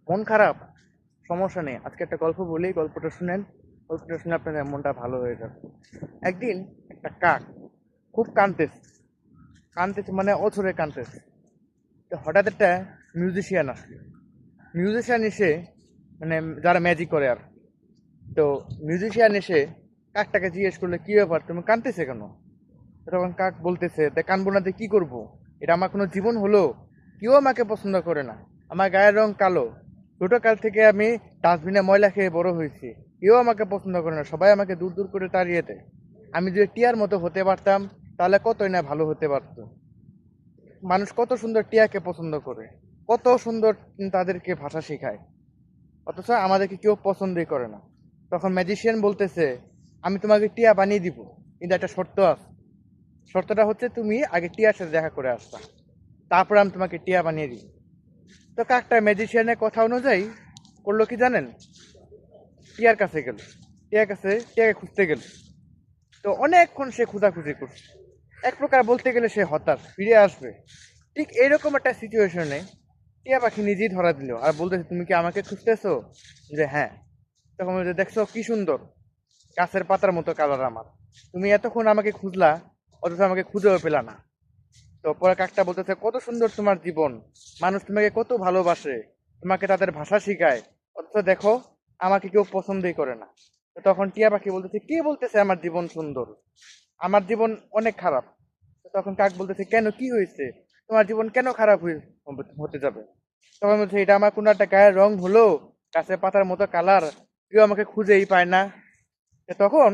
মন খারাপ, সমস্যা নেই, আজকে একটা গল্প বলি, গল্পটা শুনেন। গল্পটা শুনে আপনাদের মনটা ভালো হয়ে যাবে। একদিন একটা কাক খুব কাঁদতেছে, কাঁদতেছে মানে অঝরে কাঁদতেছে। তো হঠাৎ একটা মিউজিশিয়ান আসলো। মিউজিশিয়ান এসে, মানে যারা ম্যাজিক করে আর, তো মিউজিশিয়ান এসে কাকটাকে জিজ্ঞেস করলে, কি ব্যাপার, তুমি কাঁদতেছে কেন? তখন কাক বলতেছে, তা কানবো না তো কি করবো? এটা আমার কোনো জীবন হলো? কেউ আমাকে পছন্দ করে না, আমার গায়ের রং কালো, ছোট কাল থেকে আমি ডাস্টবিনে ময়লা খেয়ে বড় হয়েছি, কেউ আমাকে পছন্দ করে না, সবাই আমাকে দূর দূর করে তাড়িয়ে দেয়। আমি যদি টিয়ার মতো হতে পারতাম, তাহলে কতই না ভালো হতে পারতো। মানুষ কত সুন্দর টিয়াকে পছন্দ করে, কত সুন্দর তাদেরকে ভাষা শেখায়, অথচ আমাদেরকে কেউ পছন্দই করে না। তখন ম্যাজিশিয়ান বলতেছে, আমি তোমাকে টিয়া বানিয়ে দিব, কিন্তু একটা শর্ত আছে। শর্তটা হচ্ছে তুমি আগে টিয়ার সাথে দেখা করে আসবা, তারপর আমি তোমাকে টিয়া বানিয়ে দিব। তো কাকটা ম্যাজিশিয়ানের কথা অনুযায়ী করলো কি জানেন? টিয়ার কাছে গেল, টিয়ার কাছে টিয়াকে খুঁজতে গেল। তো অনেকক্ষণ সে খোঁজাখুঁজি করছে, এক প্রকার বলতে গেলে সে হতাশ, ফিরে আসবে। ঠিক এইরকম একটা সিচুয়েশনে টিয়া পাখি নিজেই ধরা দিল আর বলতেছে, তুমি কি আমাকে খুঁজতেছো? যে হ্যাঁ। তখন বলছে, দেখছো কি সুন্দর, গাছের পাতার মতো কালার আমার, তুমি এতক্ষণ আমাকে খুঁজলা, অথচ আমাকে খুঁজেও পেলা না। তো পরে কাকটা বলতেছে, কত সুন্দর তোমার জীবন, মানুষ তোমাকে কত ভালোবাসে, তোমাকে তাদের ভাষা শিখায়, অথচ দেখো আমাকে কেউ পছন্দই করে না। তো তখন টিয়া পাখি বলতেছে, কে বলতেছে আমার জীবন সুন্দর? আমার জীবন অনেক খারাপ। তো তখন কাক বলতেছে, কেন, কি হয়েছে? তোমার জীবন কেন খারাপ হতে যাবে? তখন বলছে, এটা আমার কোনো একটা গায়ের রং হলো, গাছের পাতার মতো কালার, কেউ আমাকে খুঁজেই পায় না। তো তখন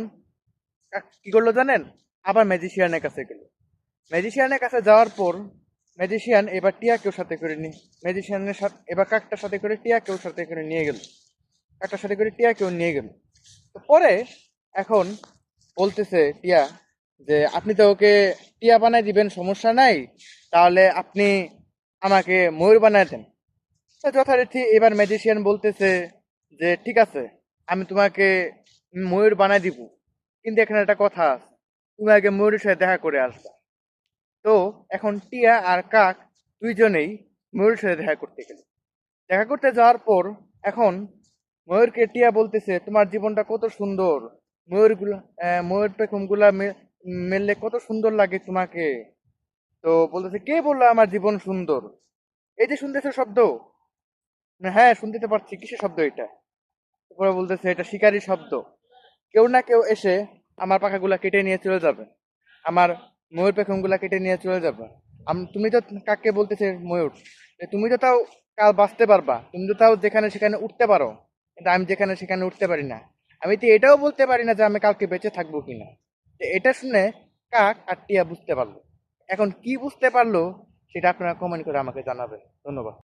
কাক কি করলো জানেন? আবার ম্যাজিশিয়ানের কাছে গেল। ম্যাজিশিয়ানের কাছে যাওয়ার পর ম্যাজিশিয়ান এবার টিয়াকেও সাথে করে নিয়ে, ম্যাজিশিয়ানের সাথে এবার কাকটার সাথে করে টিয়াকেও সাথে করে নিয়ে গেল, কাকটার সাথে করে টিয়াকেও নিয়ে গেল। তো পরে এখন বলতেছে টিয়া, যে আপনি তো ওকে টিয়া বানাই দিবেন, সমস্যা নাই, তাহলে আপনি আমাকে ময়ূর বানায় দেন। তো যথারীতি এবার ম্যাজিশিয়ান বলতেছে যে ঠিক আছে, আমি তোমাকে ময়ূর বানাই দিব, কিন্তু এখানে একটা কথা আছে, তুমি আগে ময়ূরের সাথে দেখা করে আসবা। তো এখন টিয়া আর কাক দুইজনেই ময়ূরের সাথে দেখা করতে গেল। দেখা করতে যাওয়ার পর এখন ময়ূরকে টিয়া বলতেছে, তোমার জীবনটা কত সুন্দর, ময়ূরগুলা ময়ূর পেখম গুলা মেললে কত সুন্দর লাগে তোমাকে। তো বলতেছে, কে বললো আমার জীবন সুন্দর? এই যে শুনতেছো শব্দ? হ্যাঁ, শুনতে পারছি, কিসের শব্দ এটা? তারপরে বলতেছে, এটা শিকারী শব্দ, কেউ না কেউ এসে আমার পাখাগুলা কেটে নিয়ে চলে যাবে, আমার ময়ূর পেখম গুলা কেটে নিয়ে চলে যাবে। তুমি তো, কাককে বলতেছে ময়ূর, যে তুমি তো তাও কাল বাঁচতে পারবা, তুমি তো তাও যেখানে সেখানে উঠতে পারো, কিন্তু আমি যেখানে সেখানে উঠতে পারি না। আমি তো এটাও বলতে পারি না যে আমি কালকে বেঁচে থাকবো কিনা। তো এটা শুনে কাক আর টিয়া বুঝতে পারলো। এখন কি বুঝতে পারলো সেটা আপনারা কমেন্ট করে আমাকে জানাবেন। ধন্যবাদ।